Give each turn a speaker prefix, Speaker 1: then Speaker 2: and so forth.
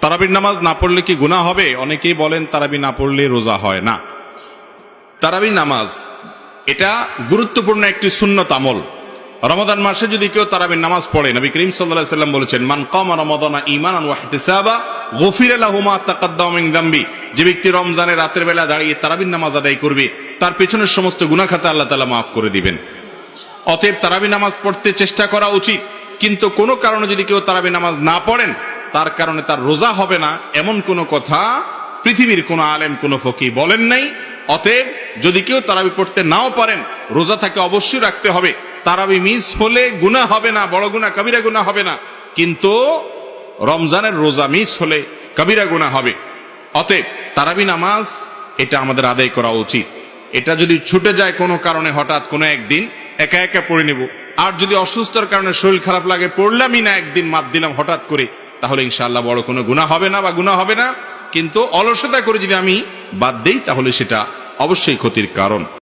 Speaker 1: তারাবির নামাজ না পড়লে কি গুনাহ হবে? অনেকেই বলেন তারাবি না পড়লে রোজা হয় না। তারাবি নামাজ এটা গুরুত্বপূর্ণ একটি সুন্নত আমল। রমাদান মাসে যদি কেউ তারাবির নামাজ পড়ে, নবী করিম সাল্লাল্লাহু আলাইহি ওয়াসাল্লাম বলেছেন, মান কামা রমাদানা ঈমানান ওয়া ইহতিসাবা গুফিরা লাহু মা তাকাদ্দামা মিন যামবি। যে ব্যক্তি রমজানের রাতের বেলা দাঁড়িয়ে তারাবির নামাজ আদায় করবে, তার পেছনের সমস্ত গুনাহ খাতা আল্লাহ তাআলা মাফ করে দিবেন। অতএব তারাবি নামাজ পড়তে চেষ্টা করা উচিত। কিন্তু কোনো কারণে যদি কেউ তারাবি নামাজ না পড়েন, তার কারণে তার রোজা হবে না, এমন কোনো কথা পৃথিবীর কোনো আলেম, কোনো ফকি বলেন নাই। অতএব যদি কেউ তারাবি পড়তে নাও পারেন, রোজা তাকে অবশ্যই রাখতে হবে। তারাবি মিস হলে গুনাহ হবে না, বড় গুনাহ কবিরা গুনাহ হবে না, কিন্তু রমজানের রোজা মিস হলে কবিরা গুনাহ হবে। অতএব তারাবি নামাজ এটা আমাদের আদায় করা উচিত। এটা যদি ছুটে যায় কোনো কারণে, হঠাৎ কোনো একদিন একা একা পড়ে নেব। আর যদি অসুস্থতার কারণে শরীর খারাপ লাগে, পড়লামই না, একদিন মাত দিলাম হঠাৎ করে, তাহলে ইনশাআল্লাহ বড় কোনো গুনাহ হবে না বা গুনাহ হবে না। কিন্তু অলসতা করে যদি আমি বাদ দেই, তাহলে সেটা অবশ্যই ক্ষতির কারণ।